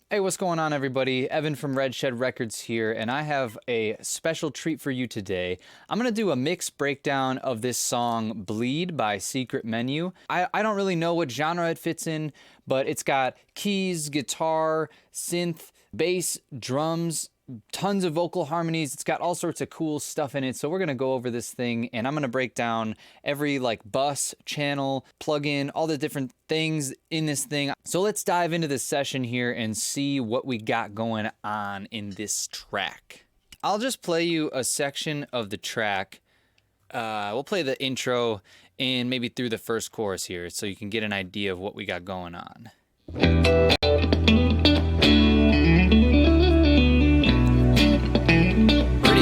Hey, what's going on, everybody? Evan from Red Shed Records here, and I have a special treat for you today. I'm going to do a mixed breakdown of this song, Bleed by Secret Menu. I don't really know what genre it fits in, but it's got keys, guitar, synth, bass, drums, tons of vocal harmonies. It's got all sorts of cool stuff in it. So we're going to go over this thing, and I'm going to break down every bus, channel, plugin, all the different things in this thing. So let's dive into this session here and see what we got going on in this track. I'll just play you a section of the track. We'll play the intro and maybe through the first chorus here so you can get an idea of what we got going on.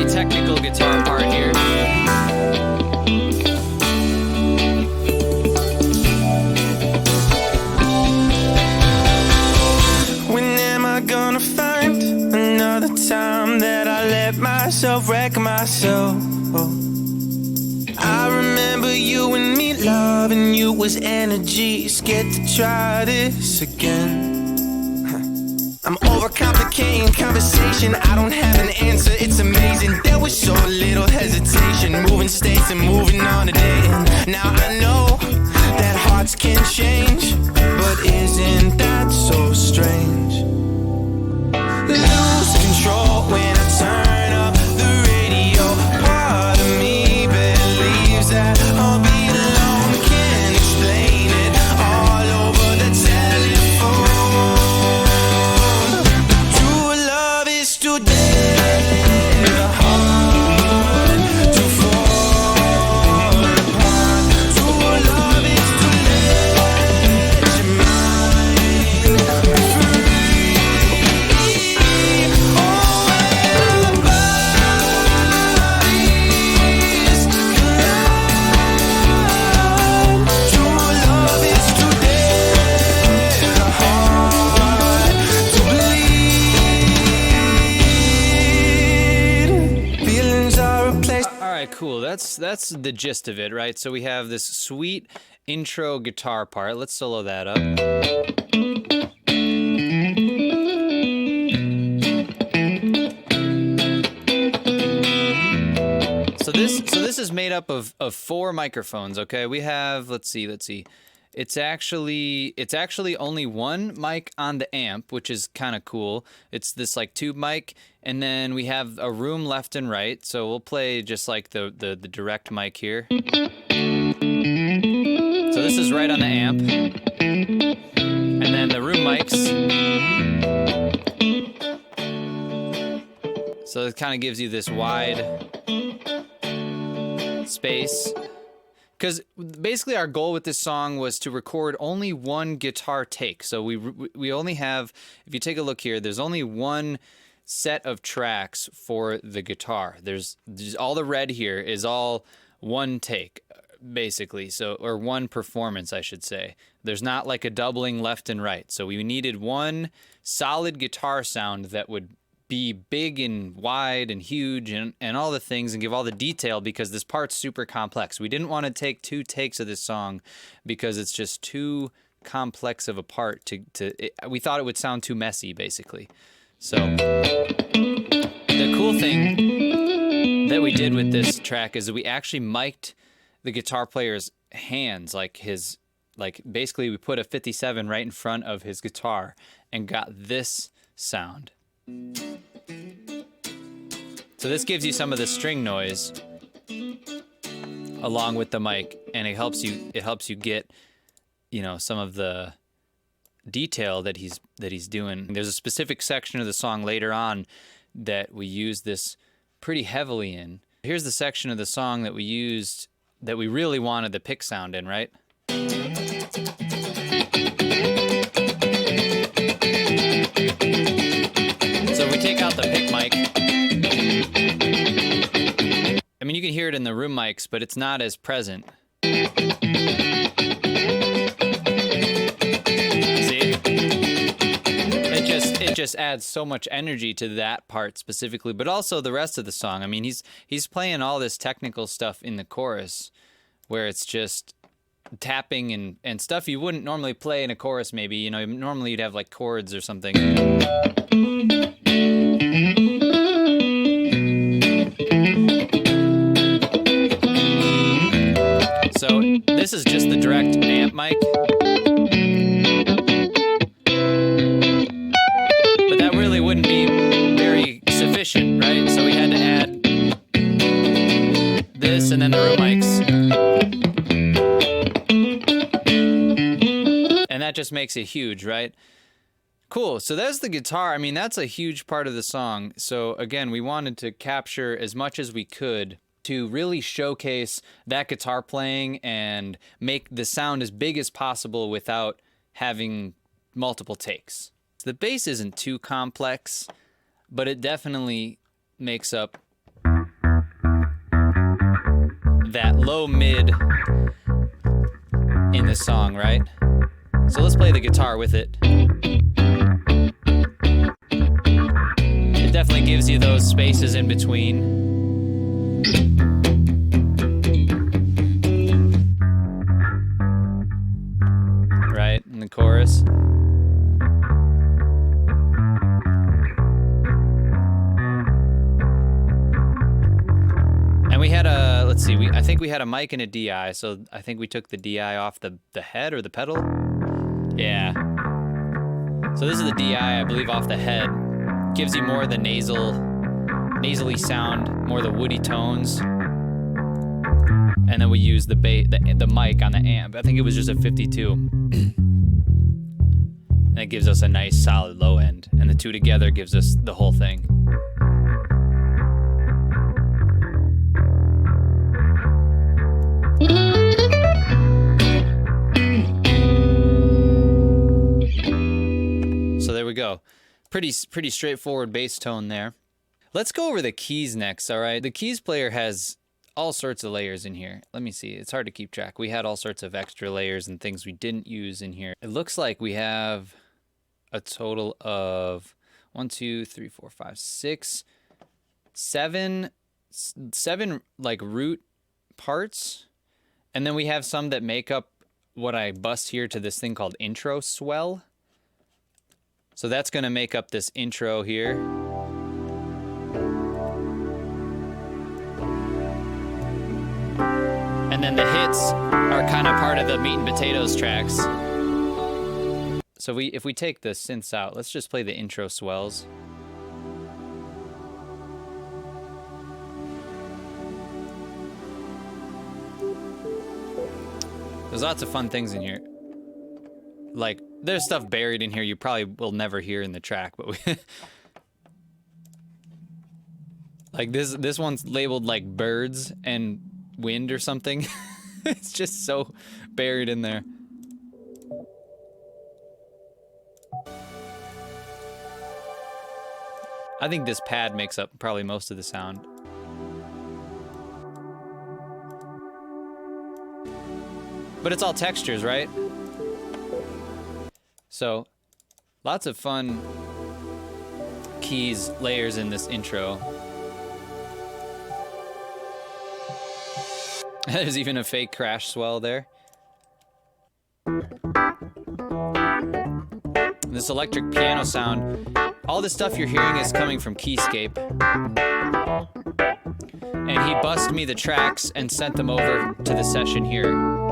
Technical guitar part here. When am I gonna find another time that I let myself wreck myself? I remember you and me loving you was energy. Scared to try this again. I'm overcomplicating conversation. I don't have an answer, it's amazing. There was so little hesitation, moving states and moving on today. And now I know that hearts can change, but isn't that so strange? Lose control when I turn up the radio. Part of me believes that I'll be alone. Can't explain it, all over the telephone. Cool, that's the gist of it, right? So we have this sweet intro guitar part. Let's solo that up. So this is made up of 4 microphones, okay? We have, let's see. It's actually only one mic on the amp, which is kind of cool. It's this tube mic, and then we have a room left and right. So we'll play just the direct mic here. So this is right on the amp, and then the room mics. So it kind of gives you this wide space. Because basically our goal with this song was to record only one guitar take. So we only have, if you take a look here, there's only one set of tracks for the guitar. There's all the red here is all one take, basically. So, or one performance, I should say. There's not a doubling left and right. So we needed one solid guitar sound that would be big and wide and huge and all the things and give all the detail, because this part's super complex. We didn't want to take 2 takes of this song because it's just too complex of a part we thought it would sound too messy, basically. So the cool thing that we did with this track is that we actually mic'd the guitar player's hands, basically we put a 57 right in front of his guitar and got this sound. So this gives you some of the string noise along with the mic, and it helps you get, some of the detail that he's doing. There's a specific section of the song later on that we use this pretty heavily in. Here's the section of the song that we used that we really wanted the pick sound in, right? Take out the pick mic. I mean, you can hear it in the room mics, but it's not as present. See? It just adds so much energy to that part specifically, but also the rest of the song. I mean, he's playing all this technical stuff in the chorus where it's just tapping and stuff you wouldn't normally play in a chorus maybe. You know, normally you'd have like chords or something. So this is just the direct amp mic. But that really wouldn't be very sufficient, right? So we had to add this and then the room mics. And that just makes it huge, right? Cool, so there's the guitar. I mean, that's a huge part of the song. So again, we wanted to capture as much as we could to really showcase that guitar playing and make the sound as big as possible without having multiple takes. The bass isn't too complex, but it definitely makes up that low mid in the song, right? So let's play the guitar with it. It definitely gives you those spaces in between. Right, in the chorus. And we had a, let's see, I think we had a mic and a DI, so I think we took the DI off the head or the pedal. Yeah. So this is the DI, I believe, off the head. Gives you more of the nasally sound, more of the woody tones. And then we use the mic on the amp. I think it was just a 52. And it gives us a nice solid low end. And the two together gives us the whole thing. So there we go. Pretty straightforward bass tone there. Let's go over the keys next, all right? The keys player has all sorts of layers in here. Let me see. It's hard to keep track. We had all sorts of extra layers and things we didn't use in here. It looks like we have a total of 1, 2, 3, 4, 5, 6, 7 like root parts. And then we have some that make up what I bust here to this thing called intro swell. So that's going to make up this intro here. And then the hits are kind of part of the meat and potatoes tracks. So if we take the synths out, let's just play the intro swells. There's lots of fun things in here. Like, there's stuff buried in here you probably will never hear in the track, but like this one's labeled like birds and wind or something. It's just so buried in there. I think this pad makes up probably most of the sound. But it's all textures, right? So, lots of fun keys, layers in this intro. There's even a fake crash swell there. This electric piano sound, all the stuff you're hearing is coming from Keyscape. And he bussed me the tracks and sent them over to the session here.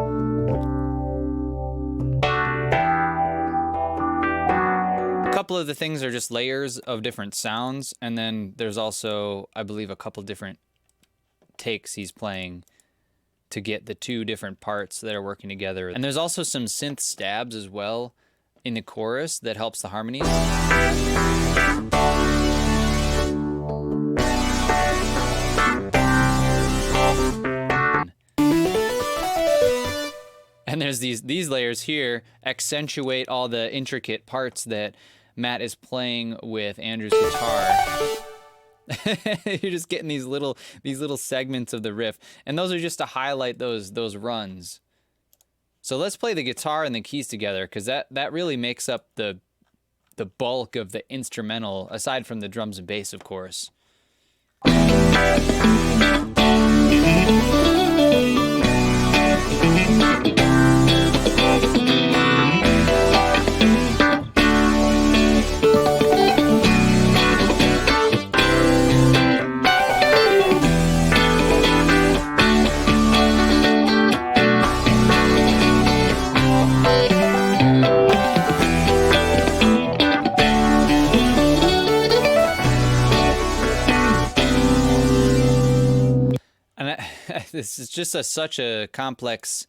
A couple of the things are just layers of different sounds, and then there's also, I believe, a couple different takes he's playing to get the two different parts that are working together. And there's also some synth stabs as well in the chorus that helps the harmonies. And there's these layers here accentuate all the intricate parts that Matt is playing with Andrew's guitar. You're just getting these little segments of the riff, and those are just to highlight those runs. So let's play the guitar and the keys together, because that really makes up the bulk of the instrumental, aside from the drums and bass, of course. this is just such a complex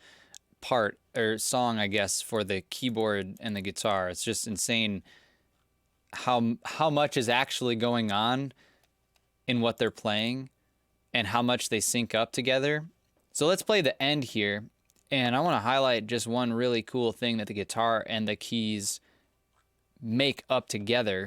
part or song, I guess, for the keyboard and the guitar. It's just insane how much is actually going on in what they're playing and how much they sync up together. So let's play the end here, and I want to highlight just one really cool thing that the guitar and the keys make up together.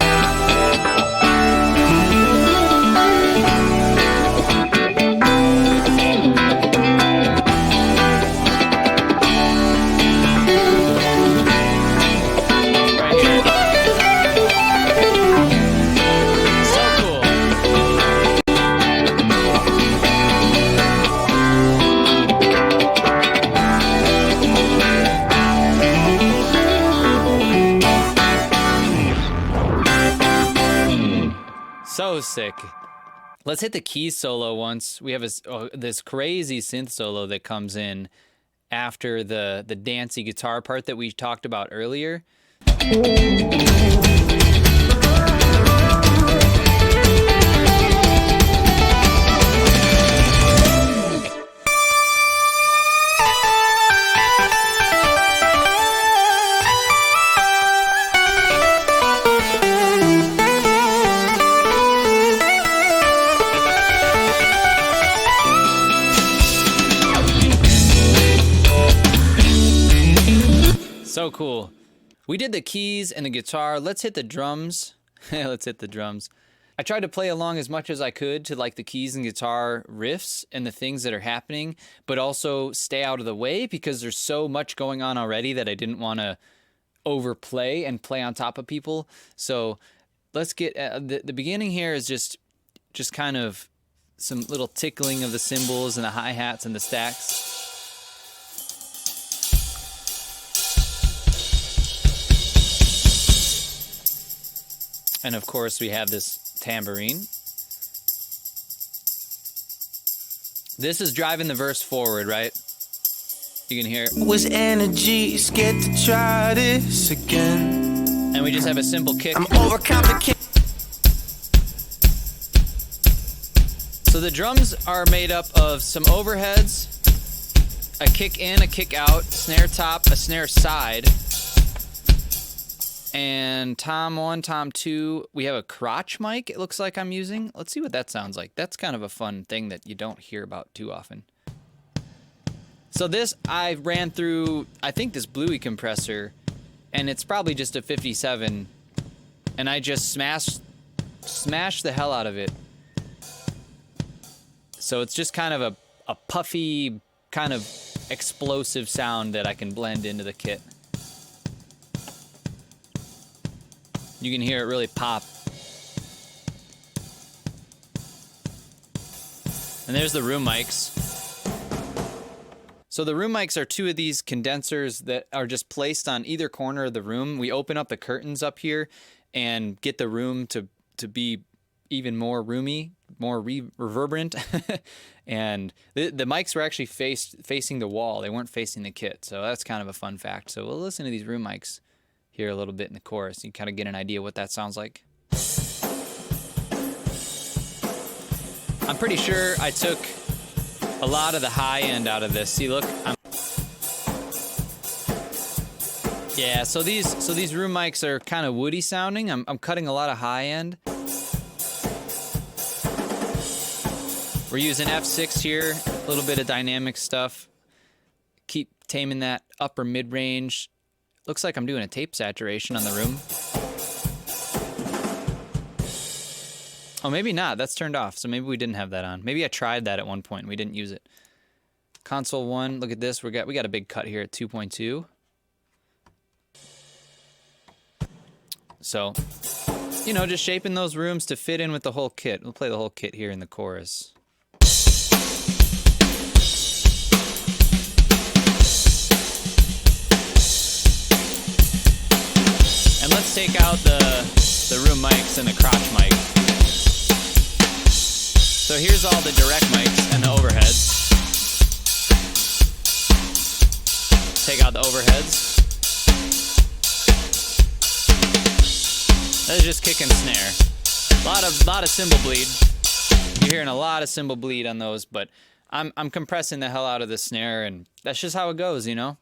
So sick. Let's hit the keys solo once. We have this crazy synth solo that comes in after the dancey guitar part that we talked about earlier. So cool. We did the keys and the guitar. Let's hit the drums. Let's hit the drums. I tried to play along as much as I could to like the keys and guitar riffs and the things that are happening, but also stay out of the way because there's so much going on already that I didn't want to overplay and play on top of people. So let's get the beginning here is just kind of some little tickling of the cymbals and the hi-hats and the stacks. And of course, we have this tambourine. This is driving the verse forward, right? You can hear it. Was energy, scared to try this again. And we just have a simple kick. I'm overcomplicated. So the drums are made up of some overheads, a kick in, a kick out, snare top, a snare side. And tom 1, tom 2, we have a crotch mic, it looks like I'm using. Let's see what that sounds like. That's kind of a fun thing that you don't hear about too often. So this, I ran through, I think this Bluey compressor, and it's probably just a 57, and I just smashed the hell out of it. So it's just kind of a puffy, kind of explosive sound that I can blend into the kit. You can hear it really pop. And there's the room mics. So the room mics are two of these condensers that are just placed on either corner of the room. We open up the curtains up here and get the room to be even more roomy, more reverberant. And the mics were actually facing the wall. They weren't facing the kit. So that's kind of a fun fact. So we'll listen to these room mics here a little bit in the chorus. You kind of get an idea what that sounds like. I'm pretty sure I took a lot of the high end out of this. See, look. Yeah, so these room mics are kind of woody sounding. I'm cutting a lot of high end. We're using F6 here, a little bit of dynamic stuff. Keep taming that upper mid-range. Looks like I'm doing a tape saturation on the room. Oh, maybe not. That's turned off, so maybe we didn't have that on. Maybe I tried that at one point and we didn't use it. Console 1, look at this. We got a big cut here at 2.2. So, you know, just shaping those rooms to fit in with the whole kit. We'll play the whole kit here in the chorus. And let's take out the room mics and the crotch mic. So here's all the direct mics and the overheads. Take out the overheads. That's just kick and snare. A lot of cymbal bleed. You're hearing a lot of cymbal bleed on those, but I'm compressing the hell out of the snare, and that's just how it goes, you know?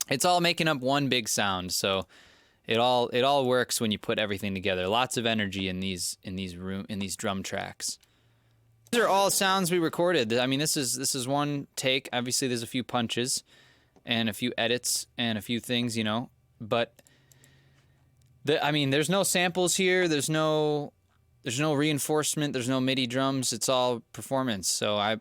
It's all making up one big sound, so it all works when you put everything together. Lots of energy in these drum tracks. These are all sounds we recorded. I mean, this is one take. Obviously, there's a few punches and a few edits and a few things, you know. But I mean, there's no samples here. There's no reinforcement. There's no MIDI drums. It's all performance. So I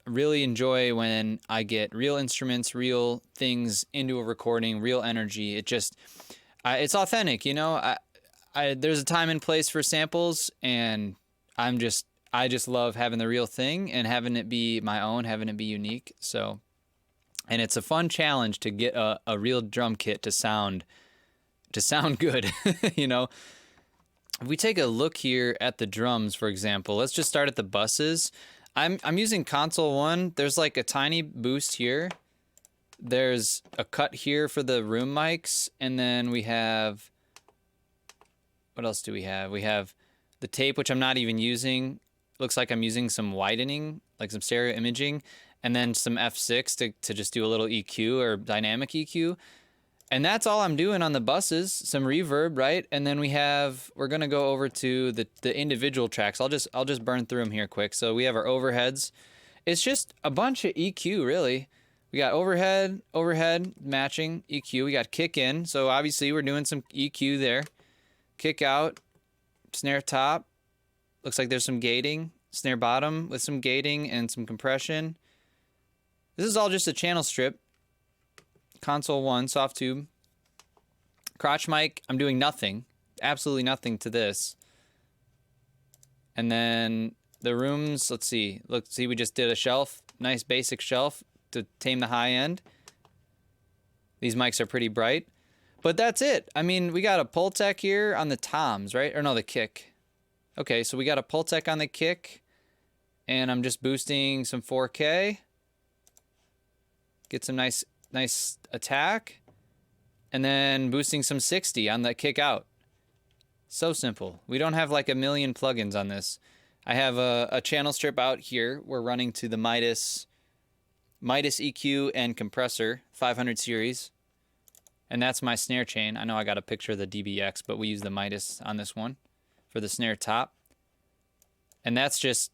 really enjoy when I get real instruments, real things into a recording, real energy. It's authentic, you know. There's a time and place for samples, and I just love having the real thing and having it be my own, having it be unique. So, and it's a fun challenge to get a real drum kit to sound good, you know. If we take a look here at the drums, for example, let's just start at the buses. I'm using console 1. There's like a tiny boost here. There's a cut here for the room mics, and then we have, what else do we have? We have the tape, which I'm not even using. Looks like I'm using some widening, like some stereo imaging, and then some F6 to just do a little EQ or dynamic EQ. And that's all I'm doing on the buses, some reverb, right? And then we're gonna go over to the individual tracks. I'll just burn through them here quick. So we have our overheads. It's just a bunch of EQ, really. We got overhead matching EQ. We got kick in, so obviously we're doing some EQ there. Kick out, snare top. Looks like there's some gating. Snare bottom with some gating and some compression. This is all just a channel strip. Console 1, soft tube. Crotch mic, I'm doing nothing. Absolutely nothing to this. And then the rooms, let's see, we just did a shelf. Nice basic shelf to tame the high end. These mics are pretty bright. But that's it. I mean, we got a Pultec here on the toms, right? Or no, the kick. Okay, so we got a Pultec on the kick. And I'm just boosting some 4K. Get some nice attack, and then boosting some 60 on the kick out. So simple. We don't have like a million plugins on this. I have a channel strip out here. We're running to the Midas EQ and compressor 500 series, and that's my snare chain. I know I got a picture of the DBX, but we use the Midas on this one for the snare top, and that's just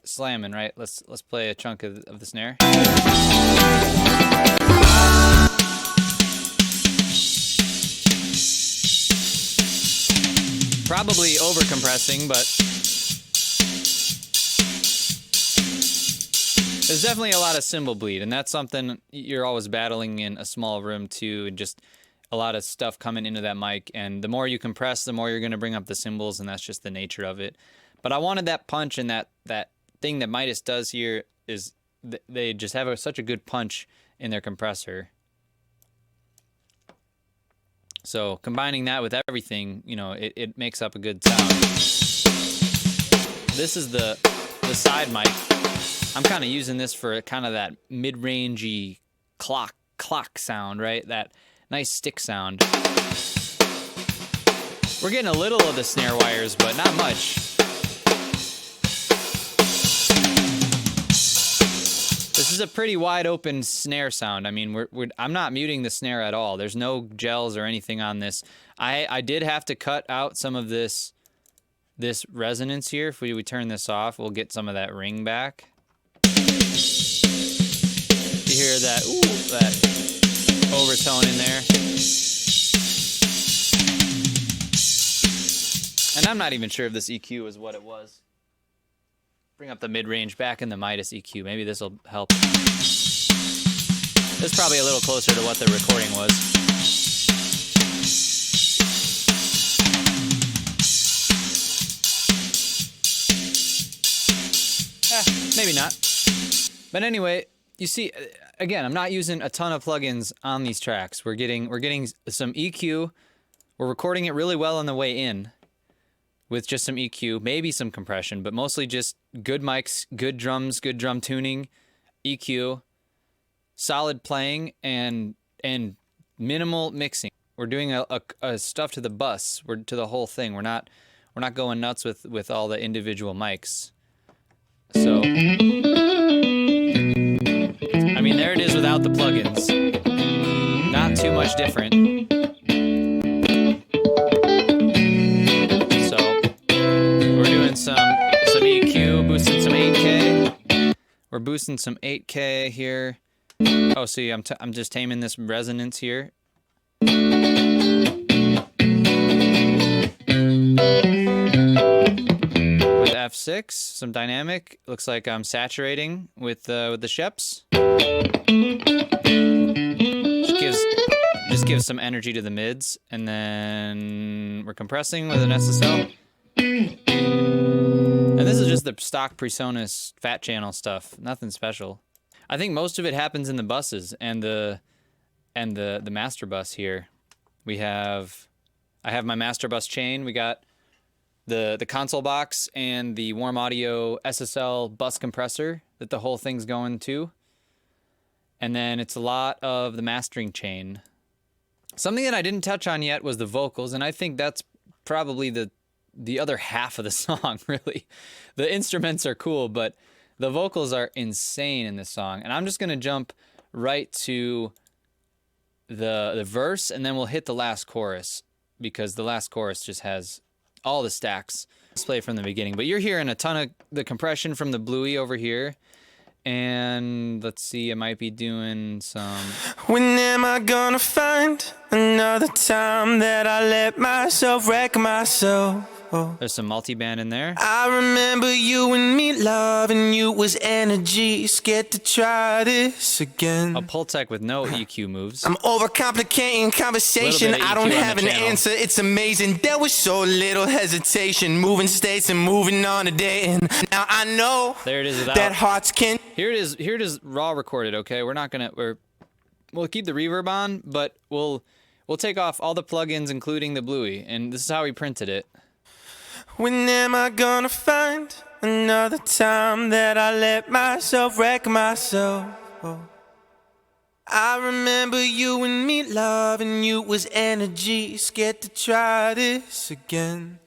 slamming, right? Let's play a chunk of the snare. Probably over compressing, but there's definitely a lot of cymbal bleed, and that's something you're always battling in a small room too, and just a lot of stuff coming into that mic. And the more you compress, the more you're going to bring up the cymbals, and that's just the nature of it. But I wanted that punch, and that thing that Midas does here is they just have such a good punch in their compressor. So combining that with everything, you know, it makes up a good sound. This is the side mic. I'm kind of using this for kind of that mid-rangey clock sound, right? That nice stick sound. We're getting a little of the snare wires, but not much. This is a pretty wide open snare sound. I mean, I'm not muting the snare at all. There's no gels or anything on this. I did have to cut out some of this resonance here. If we turn this off, we'll get some of that ring back. You hear that, that overtone in there. And I'm not even sure if this EQ is what it was. Bring up the mid-range back in the Midas EQ. Maybe this will help. This is probably a little closer to what the recording was. Maybe not. But anyway, you see, again, I'm not using a ton of plugins on these tracks. We're getting some EQ. We're recording it really well on the way in, with just some EQ, maybe some compression, but mostly just good mics, good drums, good drum tuning, EQ, solid playing, and minimal mixing. We're doing a stuff to the bus, we're to the whole thing. We're not going nuts with all the individual mics. So there it is without the plugins. Not too much different. So we're doing some EQ, boosting some 8K. We're boosting some 8K here. Oh, see, I'm just taming this resonance here. With F6, some dynamic. Looks like I'm saturating with the Sheps. Just gives some energy to the mids, and then we're compressing with an SSL. And this is just the stock PreSonus fat channel stuff. Nothing special. I think most of it happens in the buses and the master bus here. I have my master bus chain. We got the console box and the Warm Audio SSL bus compressor that the whole thing's going to. And then it's a lot of the mastering chain. Something that I didn't touch on yet was the vocals, and I think that's probably the other half of the song, really. The instruments are cool, but the vocals are insane in this song. And I'm just going to jump right to the verse, and then we'll hit the last chorus, because the last chorus just has all the stacks. Let's play from the beginning. But you're hearing a ton of the compression from the Bluey over here. And let's see, I might be doing some... When am I gonna find another time that I let myself wreck myself? Oh. There's some multi-band in there. I remember you and me loving you was energy. Scared to try this again. A Pultec with no EQ moves. I'm overcomplicating conversation. I don't have an answer. It's amazing. There was so little hesitation. Moving states and moving on today. And now I know there it is without. That hearts can. Here it is. Here it is raw recorded. Okay, we'll keep the reverb on, but we'll take off all the plugins, including the Bluey, and this is how we printed it. When am I gonna find another time that I let myself wreck myself? Oh. I remember you and me loving you was energy. Scared to try this again.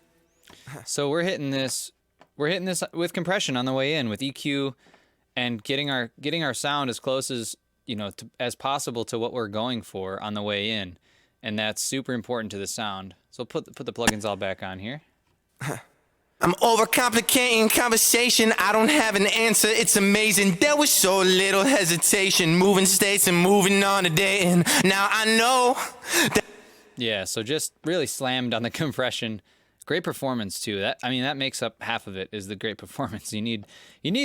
So we're hitting this with compression on the way in, with EQ, and getting our sound as close as as possible to what we're going for on the way in, and that's super important to the sound. So put the plugins all back on here. I'm overcomplicating conversation. I don't have an answer. It's amazing. There was so little hesitation. Moving states and moving on today. And now I know that. Yeah, so just really slammed on the compression. Great performance too. That makes up half of it, is the great performance. You need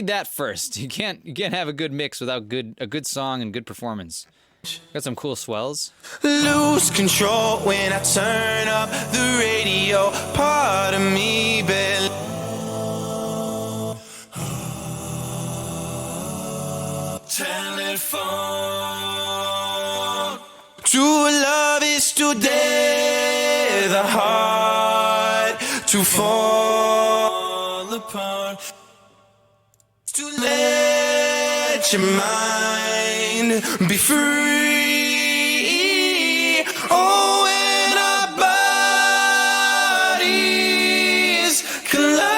that first. You can't have a good mix without a good song and good performance. Got some cool swells. Lose control when I turn up the radio. Part of me, telephone. True love is to dare the heart to fall apart. To let your mind be free. Oh, when our bodies collide.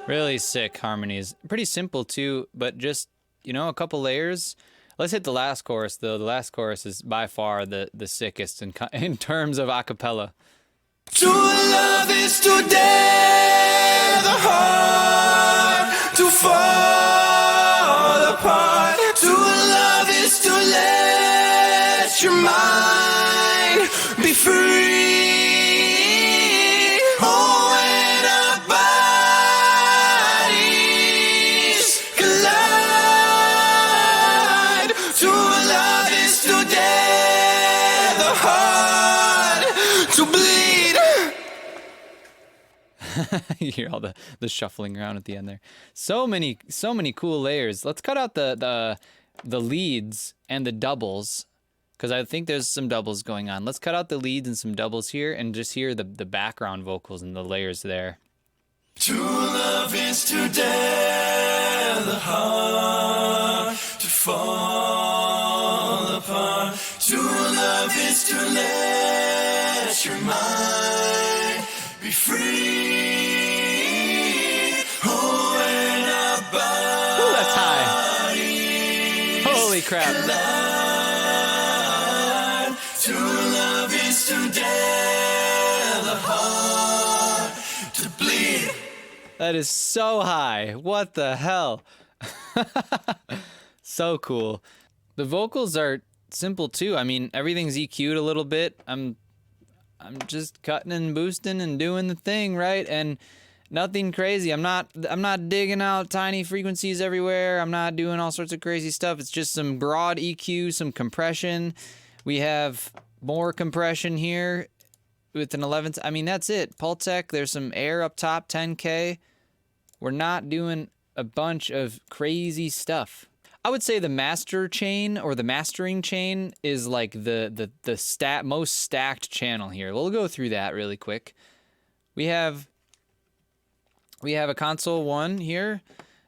Really sick harmonies. Pretty simple too, but just, a couple layers. Let's hit the last chorus though. The last chorus is by far the sickest in terms of acapella. True love is to dare the heart to fall apart. True love is to let your mind be free. Oh, when our bodies collide. True love is to dare the heart to bleed. You hear all the shuffling around at the end there. So many cool layers. Let's cut out the leads and the doubles, because I think there's some doubles going on. Let's cut out the leads and some doubles here and just hear the background vocals and the layers there. True love is to dare the heart to fall apart. True love is to let your mind be free. Oh, when our Ooh, that's high. crap. True love is to dare the heart to bleed. That is so high. What the hell? So cool. The vocals are simple too. I mean, everything's EQ'd a little bit. I'm just cutting and boosting and doing the thing, right? And nothing crazy. I'm not digging out tiny frequencies everywhere. I'm not doing all sorts of crazy stuff. It's just some broad EQ, some compression. We have more compression here with an 11th. I mean, that's it. Pultec, there's some air up top, 10K. We're not doing a bunch of crazy stuff. I would say the master chain or the mastering chain is like the most stacked channel here. We'll go through that really quick. We have a console 1 here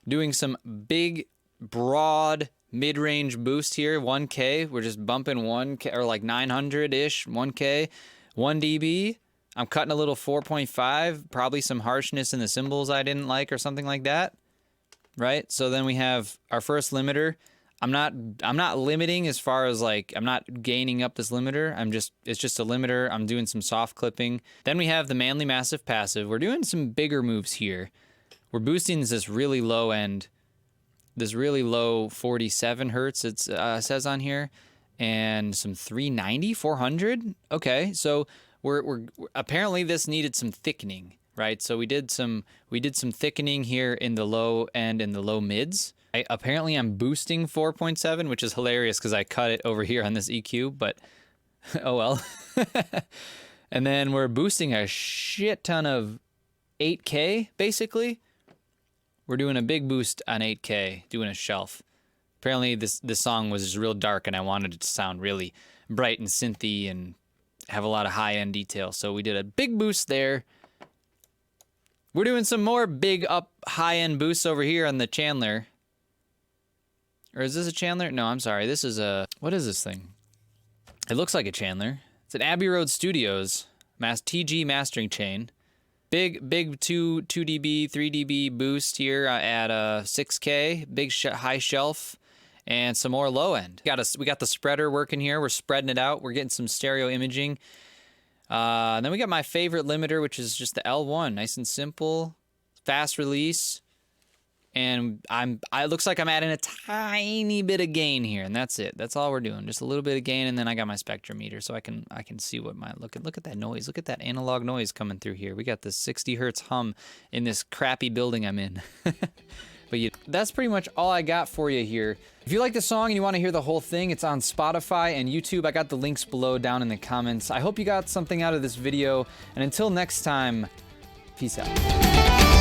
doing some big, broad, mid-range boost here, 1K. We're just bumping 1K or like 900-ish, 1K, 1 dB. I'm cutting a little 4.5, probably some harshness in the cymbals I didn't like or something like that. Right? So then we have our first limiter. I'm not limiting as far as like, I'm not gaining up this limiter. It's just a limiter. I'm doing some soft clipping. Then we have the Manly Massive Passive. We're doing some bigger moves here. We're boosting this really low end, this really low 47 hertz, it says on here, and some 390, 400. Okay, so we're apparently this needed some thickening. Right, so we did some thickening here in the low end and the low mids. Apparently I'm boosting 4.7, which is hilarious because I cut it over here on this EQ, but oh well. And then we're boosting a shit ton of 8K, basically. We're doing a big boost on 8K, doing a shelf. Apparently this song was just real dark and I wanted it to sound really bright and synthy and have a lot of high-end detail, so we did a big boost there. We're doing some more big up high-end boosts over here on the Chandler. Or is this a Chandler? No, I'm sorry. This is a... What is this thing? It looks like a Chandler. It's an Abbey Road Studios TG mastering chain. Big 2 dB, 3 dB boost here at 6K. Big high shelf. And some more low end. We got the spreader working here. We're spreading it out. We're getting some stereo imaging. Then we got my favorite limiter, which is just the L1. Nice and simple, fast release. And it looks like I'm adding a tiny bit of gain here, and that's it. That's all we're doing. Just a little bit of gain, and then I got my spectrometer, so I can see what my look at that noise. Look at that analog noise coming through here. We got this 60 hertz hum in this crappy building I'm in. But that's pretty much all I got for you here. If you like the song and you want to hear the whole thing, it's on Spotify and YouTube. I got the links below down in the comments. I hope you got something out of this video, and until next time, peace out.